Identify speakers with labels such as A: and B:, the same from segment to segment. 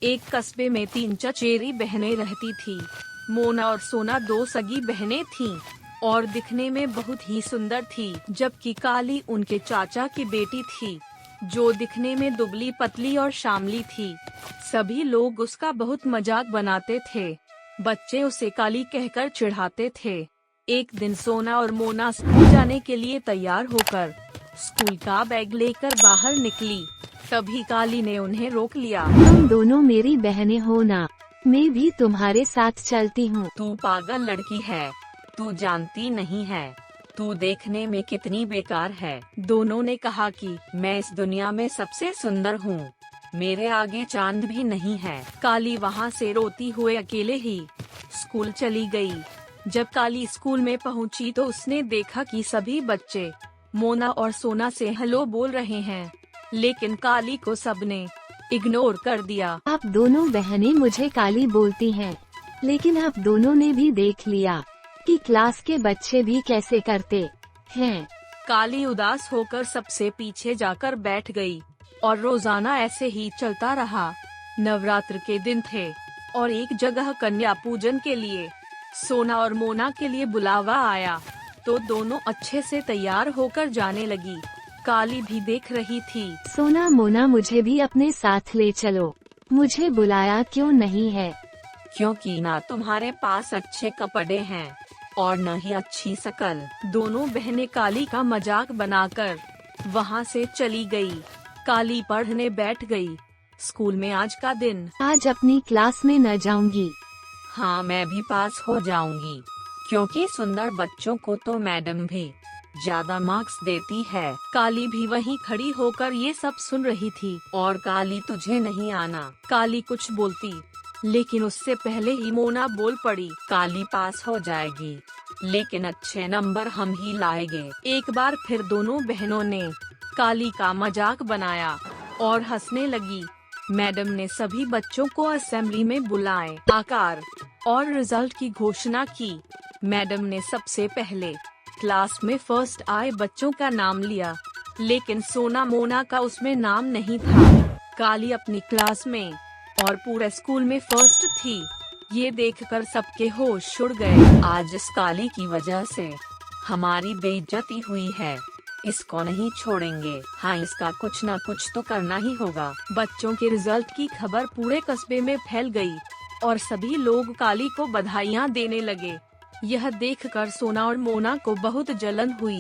A: एक कस्बे में 3 चचेरी बहनें रहती थी। मोना और सोना 2 सगी बहनें थीं और दिखने में बहुत ही सुंदर थी, जबकि काली उनके चाचा की बेटी थी, जो दिखने में दुबली पतली और शामली थी। सभी लोग उसका बहुत मजाक बनाते थे। बच्चे उसे काली कहकर चिढ़ाते थे। एक दिन सोना और मोना स्कूल जाने के लिए तैयार होकर स्कूल का बैग लेकर बाहर निकली। तभी काली ने उन्हें रोक लिया।
B: तुम दोनों मेरी बहनें हो ना, मैं भी तुम्हारे साथ चलती हूँ।
A: तू पागल लड़की है, तू जानती नहीं है, तू देखने में कितनी बेकार है। दोनों ने कहा कि मैं इस दुनिया में सबसे सुंदर हूँ, मेरे आगे चांद भी नहीं है। काली वहाँ से रोती हुए अकेले ही स्कूल चली गई। जब काली स्कूल में पहुँची तो उसने देखा कि सभी बच्चे मोना और सोना से हेलो बोल रहे हैं, लेकिन काली को सबने इग्नोर कर दिया।
B: आप दोनों बहनें मुझे काली बोलती हैं, लेकिन आप दोनों ने भी देख लिया कि क्लास के बच्चे भी कैसे करते हैं।
A: काली उदास होकर सबसे पीछे जाकर बैठ गई और रोजाना ऐसे ही चलता रहा। नवरात्र के दिन थे और एक जगह कन्या पूजन के लिए सोना और मोना के लिए बुलावा आया, तो दोनों अच्छे से तैयार होकर जाने लगी। काली भी देख रही थी।
B: सोना मोना मुझे भी अपने साथ ले चलो, मुझे बुलाया क्यों नहीं है?
A: क्योंकि ना तुम्हारे पास अच्छे कपड़े हैं और न ही अच्छी शकल। दोनों बहनें काली का मजाक बनाकर वहाँ से चली गई। काली पढ़ने बैठ गई। स्कूल में आज का दिन।
B: आज अपनी क्लास में न जाऊंगी।
A: हाँ, मैं भी पास हो जाऊंगी, क्योंकि सुंदर बच्चों को तो मैडम भी ज्यादा मार्क्स देती है। काली भी वहीं खड़ी होकर ये सब सुन रही थी। और काली, तुझे नहीं आना। काली कुछ बोलती, लेकिन उससे पहले ही मोना बोल पड़ी। काली पास हो जाएगी, लेकिन अच्छे नंबर हम ही लाएंगे। एक बार फिर दोनों बहनों ने काली का मजाक बनाया और हंसने लगी। मैडम ने सभी बच्चों को असेंबली में बुलाए आकार और रिजल्ट की घोषणा की। मैडम ने सबसे पहले क्लास में फर्स्ट आए बच्चों का नाम लिया, लेकिन सोना मोना का उसमें नाम नहीं था। काली अपनी क्लास में और पूरे स्कूल में फर्स्ट थी। ये देखकर सबके होश उड़ गए। आज इस काली की वजह से हमारी बेइज्जती हुई है, इसको नहीं छोड़ेंगे। हाँ, इसका कुछ न कुछ तो करना ही होगा। बच्चों के रिजल्ट की खबर पूरे कस्बे में फैल गई और सभी लोग काली को बधाइयाँ देने लगे। यह देखकर सोना और मोना को बहुत जलन हुई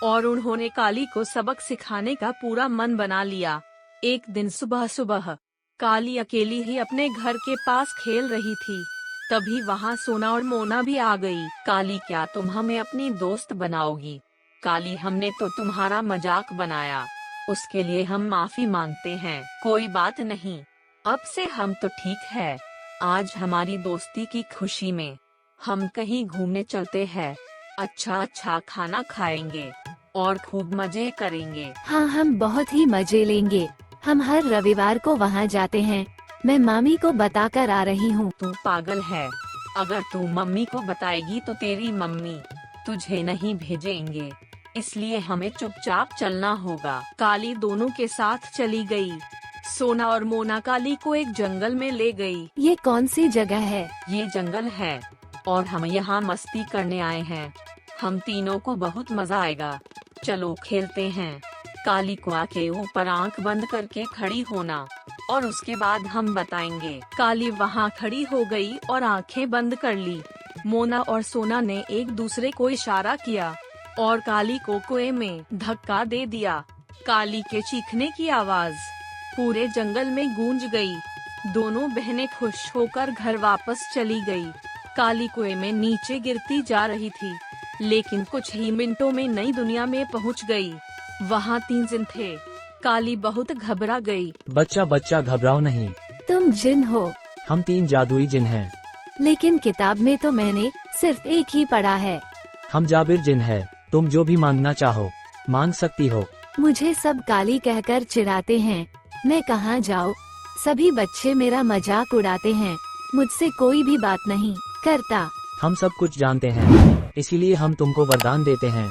A: और उन्होंने काली को सबक सिखाने का पूरा मन बना लिया। एक दिन सुबह सुबह काली अकेली ही अपने घर के पास खेल रही थी। तभी वहाँ सोना और मोना भी आ गई। काली, क्या तुम हमें अपनी दोस्त बनाओगी? काली, हमने तो तुम्हारा मजाक बनाया, उसके लिए हम माफी मांगते हैं। कोई बात नहीं, अब से हम तो ठीक है। आज हमारी दोस्ती की खुशी में हम कहीं घूमने चलते हैं, अच्छा खाना खाएंगे और खूब मजे करेंगे।
B: हाँ, हम बहुत ही मजे लेंगे। हम हर रविवार को वहाँ जाते हैं। मैं मामी को बताकर आ रही हूँ।
A: तू पागल है, अगर तू मम्मी को बताएगी तो तेरी मम्मी तुझे नहीं भेजेंगे, इसलिए हमें चुपचाप चलना होगा। काली दोनों के साथ चली गई। सोना और मोना काली को एक जंगल में ले गई।
B: ये कौन सी जगह है?
A: ये जंगल है और हम यहाँ मस्ती करने आए हैं। हम तीनों को बहुत मजा आएगा, चलो खेलते हैं। काली को आके ऊपर आंख बंद करके खड़ी होना और उसके बाद हम बताएंगे। काली वहाँ खड़ी हो गई और आंखें बंद कर ली। मोना और सोना ने एक दूसरे को इशारा किया और काली को कुएं में धक्का दे दिया। काली के चीखने की आवाज पूरे जंगल में गूंज गई। दोनों बहनें खुश होकर घर वापस चली गई। काली कुएं में नीचे गिरती जा रही थी, लेकिन कुछ ही मिनटों में नई दुनिया में पहुंच गई। वहाँ 3 जिन थे। काली बहुत घबरा गई।
C: बच्चा घबराओ नहीं,
B: तुम जिन हो?
C: हम 3 जादुई जिन हैं।
B: लेकिन किताब में तो मैंने सिर्फ एक ही पढ़ा है।
C: हम जाबिर जिन है, तुम जो भी मांगना चाहो मांग सकती हो।
B: मुझे सब काली कहकर चिढ़ाते हैं, मैं कहाँ जाऊँ? सभी बच्चे मेरा मजाक उड़ाते हैं, मुझसे कोई भी बात नहीं करता।
C: हम सब कुछ जानते हैं, इसीलिए हम तुमको वरदान देते हैं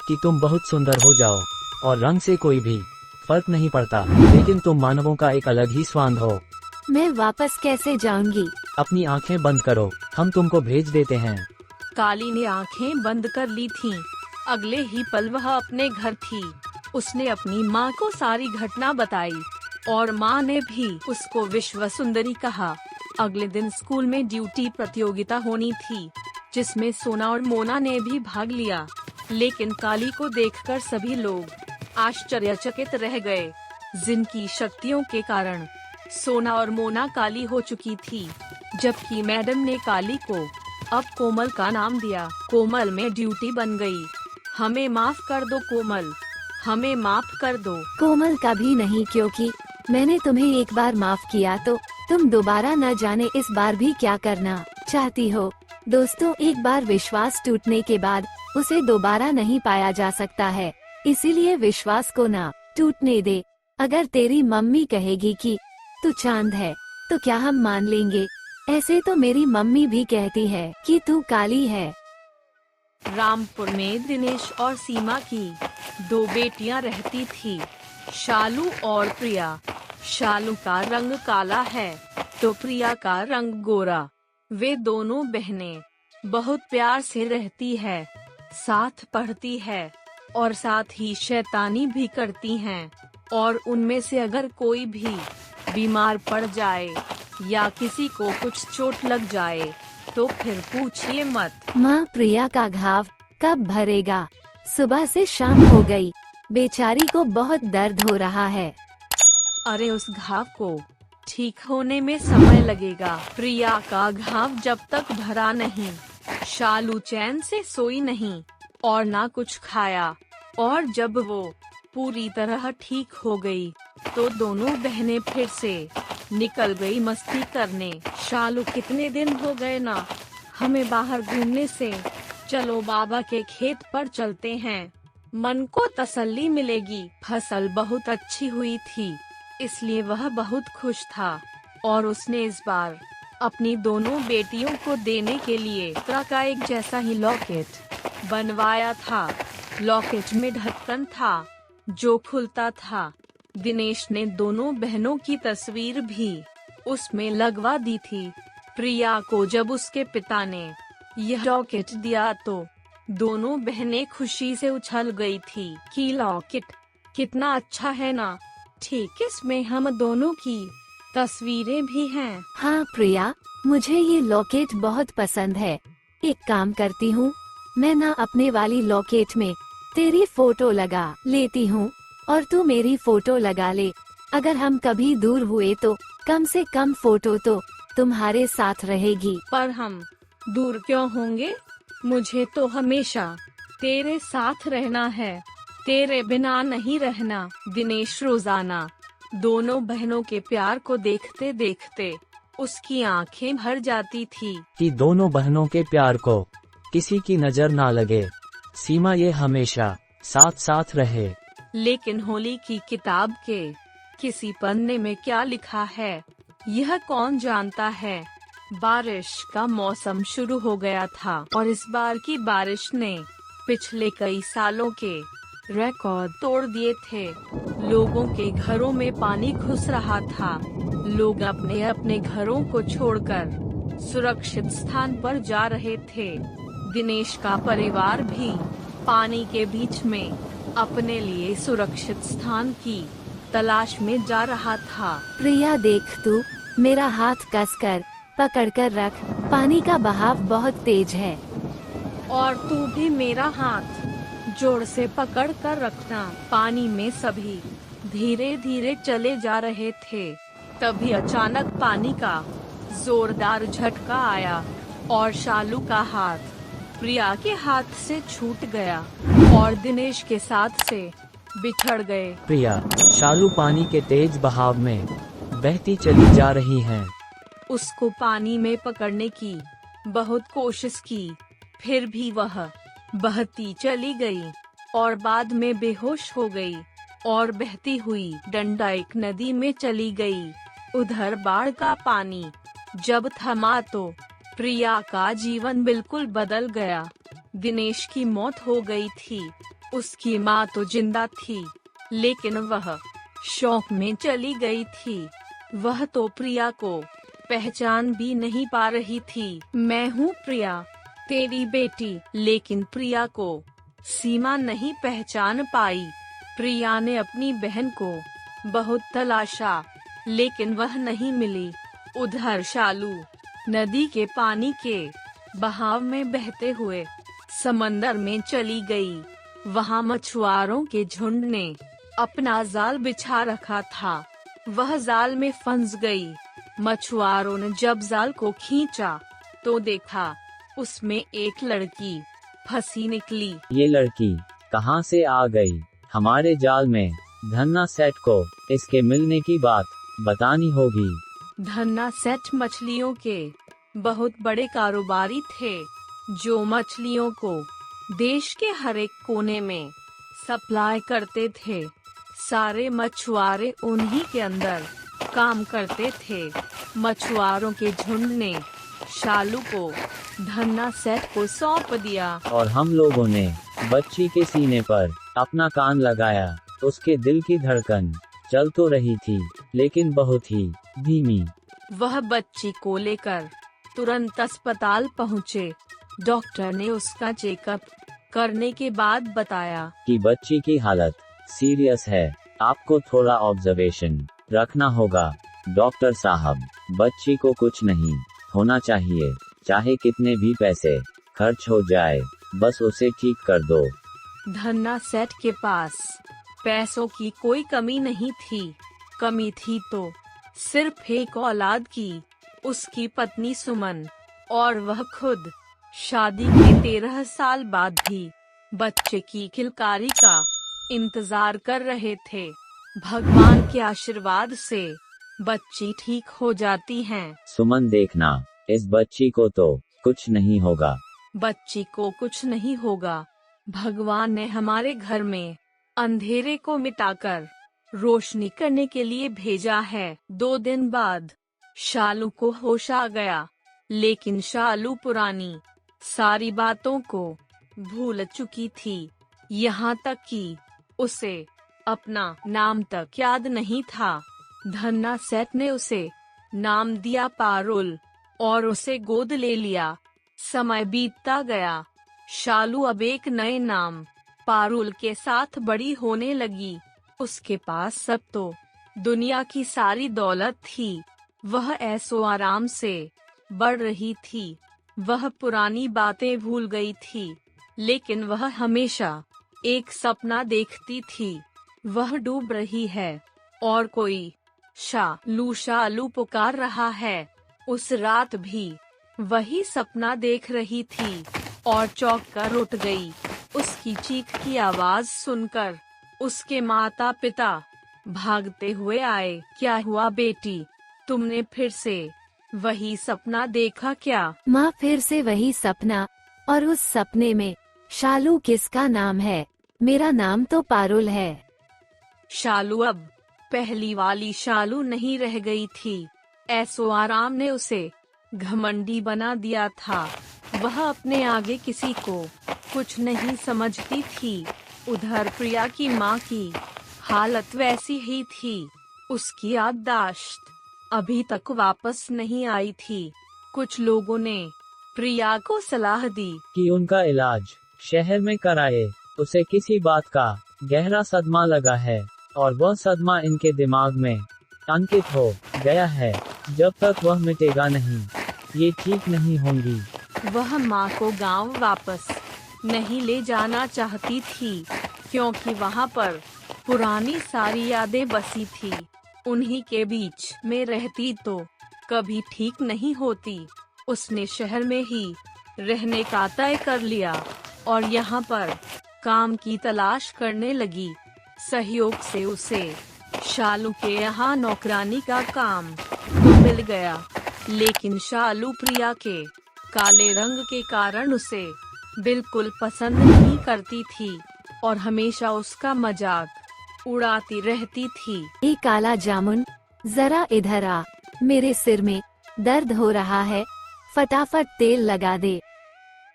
C: कि तुम बहुत सुंदर हो जाओ और रंग से कोई भी फर्क नहीं पड़ता, लेकिन तुम मानवों का एक अलग ही स्वाद हो।
B: मैं वापस कैसे जाऊंगी?
C: अपनी आंखें बंद करो, हम तुमको भेज देते हैं।
A: काली ने आंखें बंद कर ली थीं। अगले ही पल वह अपने घर थी। उसने अपनी माँ को सारी घटना बताई और माँ ने भी उसको विश्व सुंदरी कहा। अगले दिन स्कूल में ड्यूटी प्रतियोगिता होनी थी, जिसमें सोना और मोना ने भी भाग लिया। लेकिन काली को देखकर सभी लोग आश्चर्यचकित रह गए, जिनकी शक्तियों के कारण सोना और मोना काली हो चुकी थी, जबकि मैडम ने काली को अब कोमल का नाम दिया। कोमल में ड्यूटी बन गई। हमें माफ कर दो कोमल, हमें माफ कर दो।
B: कोमल का भी नहीं, क्योंकि मैंने तुम्हें एक बार माफ किया तो तुम दोबारा न जाने इस बार भी क्या करना चाहती हो। दोस्तों, एक बार विश्वास टूटने के बाद उसे दोबारा नहीं पाया जा सकता है, इसीलिए विश्वास को ना टूटने दे। अगर तेरी मम्मी कहेगी कि तू चांद है तो क्या हम मान लेंगे? ऐसे तो मेरी मम्मी भी कहती है कि तू काली है।
A: रामपुर में दिनेश और सीमा की 2 बेटियां रहती थी, शालू और प्रिया। शालू का रंग काला है तो प्रिया का रंग गोरा। वे दोनों बहनें बहुत प्यार से रहती है, साथ पढ़ती है और साथ ही शैतानी भी करती हैं। और उनमें से अगर कोई भी बीमार पड़ जाए या किसी को कुछ चोट लग जाए तो फिर पूछिए मत।
B: माँ, प्रिया का घाव कब भरेगा? सुबह से शाम हो गई, बेचारी को बहुत दर्द हो रहा है।
A: अरे उस घाव को ठीक होने में समय लगेगा। प्रिया का घाव जब तक भरा नहीं, शालू चैन से सोई नहीं और ना कुछ खाया। और जब वो पूरी तरह ठीक हो गई तो दोनों बहनें फिर से निकल गई मस्ती करने। शालू, कितने दिन हो गए ना हमें बाहर घूमने से, चलो बाबा के खेत पर चलते हैं, मन को तसल्ली मिलेगी। फसल बहुत अच्छी हुई थी, इसलिए वह बहुत खुश था और उसने इस बार अपनी दोनों बेटियों को देने के लिए तरह का एक जैसा ही लॉकेट बनवाया था। लॉकेट में ढक्कन था जो खुलता था। दिनेश ने दोनों बहनों की तस्वीर भी उसमें लगवा दी थी। प्रिया को जब उसके पिता ने यह लॉकेट दिया तो दोनों बहनें खुशी से उछल गई थी कि लॉकेट कितना अच्छा है ना, ठीक इसमें हम दोनों की तस्वीरें भी हैं।
B: हाँ प्रिया, मुझे ये लॉकेट बहुत पसंद है। एक काम करती हूँ, मैं ना अपने वाली लॉकेट में तेरी फोटो लगा लेती हूँ और तू मेरी फोटो लगा ले। अगर हम कभी दूर हुए तो कम से कम फोटो तो तुम्हारे साथ रहेगी।
A: पर हम दूर क्यों होंगे? मुझे तो हमेशा तेरे साथ रहना है, तेरे बिना नहीं रहना। दिनेश रोजाना दोनों बहनों के प्यार को देखते देखते उसकी आंखें भर जाती थी
C: कि दोनों बहनों के प्यार को किसी की नजर ना लगे, सीमा ये हमेशा साथ साथ रहे।
A: लेकिन होली की किताब के किसी पन्ने में क्या लिखा है, यह कौन जानता है। बारिश का मौसम शुरू हो गया था और इस बार की बारिश ने पिछले कई सालों के रिकॉर्ड तोड़ दिए थे। लोगों के घरों में पानी घुस रहा था। लोग अपने अपने घरों को छोड़कर सुरक्षित स्थान पर जा रहे थे। दिनेश का परिवार भी पानी के बीच में अपने लिए सुरक्षित स्थान की तलाश में जा रहा था।
B: प्रिया देख, तू मेरा हाथ कसकर पकड़ कर रख, पानी का बहाव बहुत तेज है।
A: और तू भी मेरा हाथ जोर से पकड़ कर रखना। पानी में सभी धीरे धीरे चले जा रहे थे। तभी अचानक पानी का जोरदार झटका आया और शालू का हाथ प्रिया के हाथ से छूट गया और दिनेश के साथ से बिछड़ गए।
C: प्रिया, शालू पानी के तेज बहाव में बहती चली जा रही हैं।
A: उसको पानी में पकड़ने की बहुत कोशिश की, फिर भी वह बहती चली गई और बाद में बेहोश हो गई और बहती हुई डंडा एक नदी में चली गई। उधर बाढ़ का पानी जब थमा तो प्रिया का जीवन बिल्कुल बदल गया। दिनेश की मौत हो गई थी। उसकी माँ तो जिंदा थी, लेकिन वह शौक में चली गई थी। वह तो प्रिया को पहचान भी नहीं पा रही थी। मैं हूँ प्रिया, तेरी बेटी। लेकिन प्रिया को सीमा नहीं पहचान पाई। प्रिया ने अपनी बहन को बहुत तलाशा, लेकिन वह नहीं मिली। उधर शालू नदी के पानी के बहाव में बहते हुए समंदर में चली गई। वहाँ मछुआरों के झुंड ने अपना जाल बिछा रखा था। वह जाल में फंस गई। मछुआरों ने जब जाल को खींचा तो देखा उसमें एक लड़की फंसी निकली।
D: ये लड़की कहाँ से आ गई हमारे जाल में? धन्ना सेठ को इसके मिलने की बात बतानी होगी।
A: धन्ना सेठ मछलियों के बहुत बड़े कारोबारी थे, जो मछलियों को देश के हर एक कोने में सप्लाई करते थे। सारे मछुआरे उन्हीं के अंदर काम करते थे। मछुआरों के झुंड ने शालू को धन्ना सेठ को सौंप दिया।
D: और हम लोगों ने बच्ची के सीने पर अपना कान लगाया। उसके दिल की धड़कन चल तो रही थी, लेकिन बहुत ही धीमी।
A: वह बच्ची को लेकर तुरंत अस्पताल पहुँचे। डॉक्टर ने उसका चेकअप करने के बाद बताया
D: कि बच्ची की हालत सीरियस है, आपको थोड़ा ऑब्जर्वेशन रखना होगा। डॉक्टर साहब, बच्ची को कुछ नहीं होना चाहिए, चाहे कितने भी पैसे खर्च हो जाए, बस उसे ठीक कर दो।
A: धन्ना सेठ के पास पैसों की कोई कमी नहीं थी। कमी थी तो सिर्फ एक औलाद की, उसकी पत्नी सुमन, और वह खुद शादी के 13 साल बाद भी बच्चे की किलकारी का इंतजार कर रहे थे। भगवान के आशीर्वाद से बच्ची ठीक हो जाती हैं।
D: सुमन, देखना, इस बच्ची को तो कुछ नहीं होगा।
A: बच्ची को कुछ नहीं होगा। भगवान ने हमारे घर में अंधेरे को मिटाकर रोशनी करने के लिए भेजा है। 2 दिन बाद शालू को होश आ गया, लेकिन शालू पुरानी सारी बातों को भूल चुकी थी। यहाँ तक कि उसे अपना नाम तक याद नहीं था। धन्ना सेठ ने उसे नाम दिया पारुल, और उसे गोद ले लिया। समय बीतता गया। शालू अब एक नए नाम पारुल के साथ बड़ी होने लगी। उसके पास सब तो दुनिया की सारी दौलत थी। वह ऐसो आराम से बढ़ रही थी। वह पुरानी बातें भूल गई थी, लेकिन वह हमेशा एक सपना देखती थी। वह डूब रही है और कोई शालू शालू पुकार रहा है। उस रात भी वही सपना देख रही थी और चौंक कर उठ गई। उसकी चीख की आवाज सुनकर उसके माता पिता भागते हुए आए। क्या हुआ बेटी, तुमने फिर से वही सपना देखा क्या?
B: माँ, फिर से वही सपना, और उस सपने में शालू किसका नाम है? मेरा नाम तो पारुल है।
A: शालू अब पहली वाली शालू नहीं रह गई थी। ऐसो आराम ने उसे घमंडी बना दिया था। वह अपने आगे किसी को कुछ नहीं समझती थी। उधर प्रिया की माँ की हालत वैसी ही थी। उसकी याददाश्त अभी तक वापस नहीं आई थी। कुछ लोगों ने प्रिया को सलाह दी
D: कि उनका इलाज शहर में कराए। उसे किसी बात का गहरा सदमा लगा है, और वह सदमा इनके दिमाग में अंकित हो गया है। जब तक वह मिटेगा नहीं, ये ठीक नहीं होंगी।
A: वह माँ को गांव वापस नहीं ले जाना चाहती थी, क्योंकि वहाँ पर पुरानी सारी यादें बसी थी। उन्हीं के बीच में रहती तो कभी ठीक नहीं होती। उसने शहर में ही रहने का तय कर लिया और यहाँ पर काम की तलाश करने लगी। सहयोग से उसे शालू के यहाँ नौकरानी का काम तो मिल गया, लेकिन शालू प्रिया के काले रंग के कारण उसे बिल्कुल पसंद नहीं करती थी और हमेशा उसका मजाक उड़ाती रहती थी।
B: ए काला जामुन, जरा इधर आ, मेरे सिर में दर्द हो रहा है, फटाफट तेल लगा दे।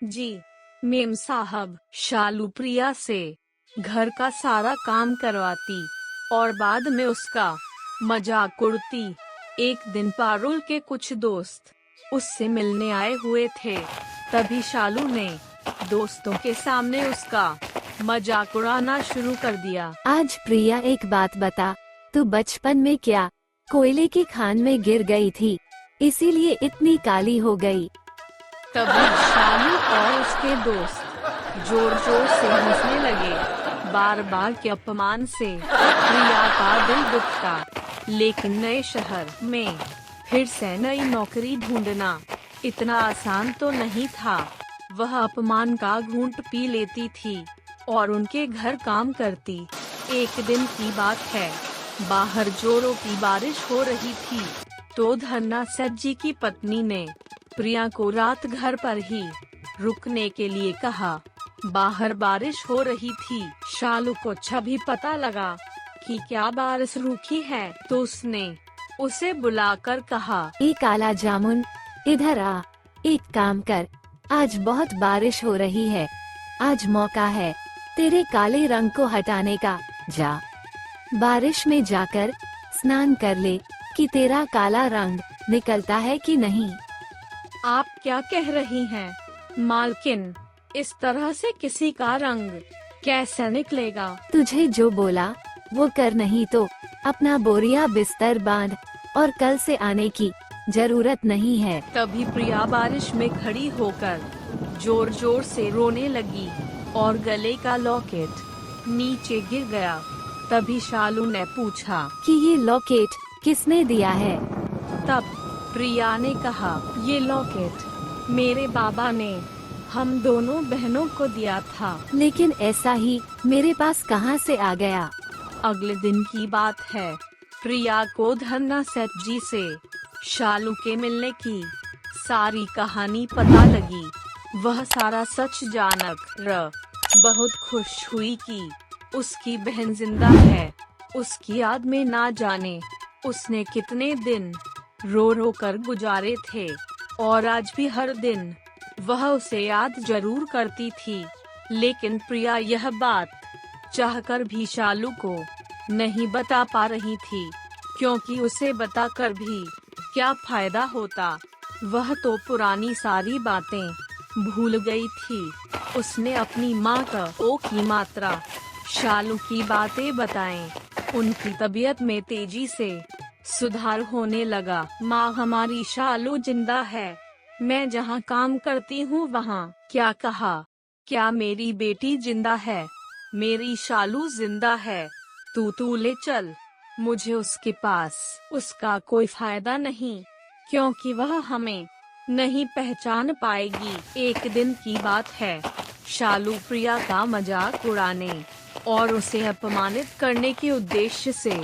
A: जी मेम साहब। शालू प्रिया से घर का सारा काम करवाती और बाद में उसका मजाक उड़ती। एक दिन पारुल के कुछ दोस्त उससे मिलने आए हुए थे। तभी शालू ने दोस्तों के सामने उसका मजाक उड़ाना शुरू कर दिया।
B: आज प्रिया एक बात बता, तू बचपन में क्या कोयले की खान में गिर गई थी, इसीलिए इतनी काली हो गई।
A: तभी शालू और उसके दोस्त जोर जोर से हंसने लगे। बार बार के अपमान से प्रिया का दिल दुखता, लेकिन नए शहर में फिर से नई नौकरी ढूंढना इतना आसान तो नहीं था। वह अपमान का घूंट पी लेती थी और उनके घर काम करती। एक दिन की बात है, बाहर जोरों की बारिश हो रही थी तो धन्ना सेठ जी की पत्नी ने प्रिया को रात घर पर ही रुकने के लिए कहा। बाहर बारिश हो रही थी। शालू को भी पता लगा कि क्या बारिश रुकी है, तो उसने उसे बुलाकर कहा,
B: ए काला जामुन, इधर आ, एक काम कर, आज बहुत बारिश हो रही है, आज मौका है तेरे काले रंग को हटाने का। जा बारिश में जाकर स्नान कर ले कि तेरा काला रंग निकलता है कि नहीं।
A: आप क्या कह रही हैं, मालकिन? इस तरह से किसी का रंग कैसे निकलेगा?
B: तुझे जो बोला वो कर, नहीं तो अपना बोरिया बिस्तर बांध और कल से आने की जरूरत नहीं है।
A: तभी प्रिया बारिश में खड़ी होकर जोर जोर से रोने लगी और गले का लॉकेट नीचे गिर गया। तभी शालू ने पूछा
B: कि ये लॉकेट किसने दिया है।
A: तब प्रिया ने कहा, ये लॉकेट मेरे बाबा ने हम दोनों बहनों को दिया था।
B: लेकिन ऐसा ही मेरे पास कहाँ से आ गया।
A: अगले दिन की बात है, प्रिया को धन्ना सेठ जी से शालू के मिलने की सारी कहानी पता लगी। वह सारा सच जानकर बहुत खुश हुई कि उसकी बहन जिंदा है। उसकी याद में ना जाने उसने कितने दिन रो रो कर गुजारे थे, और आज भी हर दिन वह उसे याद जरूर करती थी। लेकिन प्रिया यह बात चाहकर भी शालू को नहीं बता पा रही थी, क्योंकि उसे बताकर भी क्या फायदा होता। वह तो पुरानी सारी बातें भूल गई थी। उसने अपनी माँ को की मात्रा शालू की बातें बताएं। उनकी तबीयत में तेजी से सुधार होने लगा। माँ, हमारी शालू जिंदा है। मैं जहाँ काम करती हूँ वहाँ। क्या कहा? क्या मेरी बेटी जिंदा है? मेरी शालू जिंदा है। तू ले चल मुझे उसके पास। उसका कोई फायदा नहीं, क्योंकि वह हमें नहीं पहचान पाएगी। एक दिन की बात है, शालू प्रिया का मजाक उड़ाने और उसे अपमानित करने के उद्देश्य से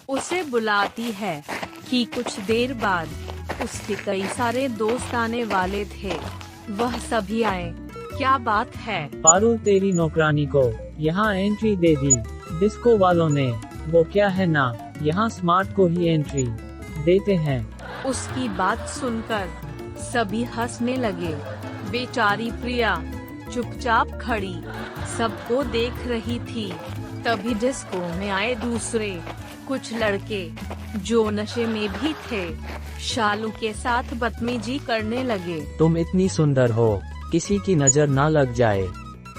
A: उसे बुलाती है कि कुछ देर बाद उसके कई सारे दोस्त आने वाले थे। वह सभी आए। क्या बात है?
C: पारुल तेरी नौकरानी को यहाँ एंट्री दे दी डिस्को वालों ने। वो क्या है ना, यहाँ स्मार्ट को ही एंट्री देते हैं।
A: उसकी बात सुनकर सभी हंसने लगे। बेचारी प्रिया चुपचाप खड़ी सबको देख रही थी। तभी डिस्को में आए दूसरे कुछ लड़के जो नशे में भी थे, शालू के साथ बदतमीजी करने लगे।
C: तुम इतनी सुंदर हो, किसी की नजर ना लग जाए,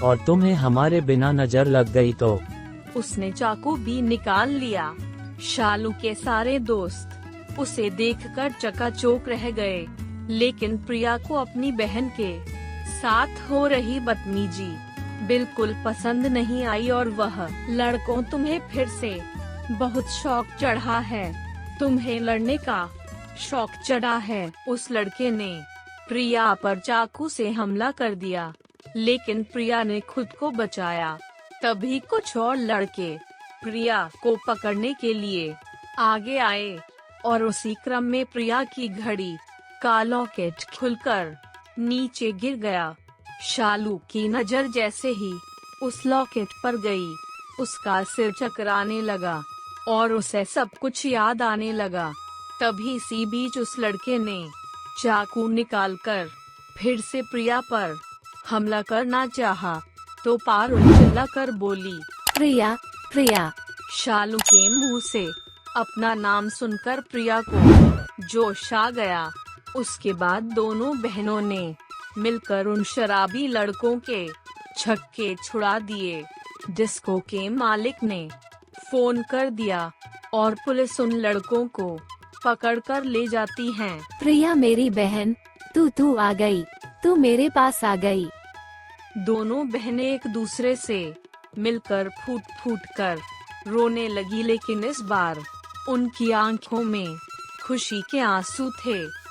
C: और तुम्हें हमारे बिना नजर लग गई तो।
A: उसने चाकू भी निकाल लिया। शालू के सारे दोस्त उसे देखकर चकाचौंध रह गए, लेकिन प्रिया को अपनी बहन के साथ हो रही बदतमीजी बिल्कुल पसंद नहीं आई। और वह, लड़कों, तुम्हें फिर से बहुत शौक चढ़ा है। तुम्हें लड़ने का शौक चढ़ा है। उस लड़के ने प्रिया पर चाकू से हमला कर दिया, लेकिन प्रिया ने खुद को बचाया। तभी कुछ और लड़के प्रिया को पकड़ने के लिए आगे आए, और उसी क्रम में प्रिया की घड़ी का लॉकेट खुलकर नीचे गिर गया। शालू की नजर जैसे ही उस लॉकेट पर गई, उसका सिर चकराने लगा और उसे सब कुछ याद आने लगा। तभी इसी बीच उस लड़के ने चाकू निकालकर फिर से प्रिया पर हमला करना चाहा, तो पारुल चिल्लाकर बोली,
B: प्रिया, प्रिया।
A: शालू के मुंह से अपना नाम सुनकर प्रिया को जोश आ गया। उसके बाद दोनों बहनों ने मिलकर उन शराबी लड़कों के छक्के छुड़ा दिए। डिस्को के मालिक ने फोन कर दिया और पुलिस उन लड़कों को पकड़ कर ले जाती है।
B: प्रिया मेरी बहन, तू आ गई, तू मेरे पास आ गई।
A: दोनों बहनें एक दूसरे से मिलकर फूट फूट कर रोने लगी, लेकिन इस बार उनकी आंखों में खुशी के आंसू थे।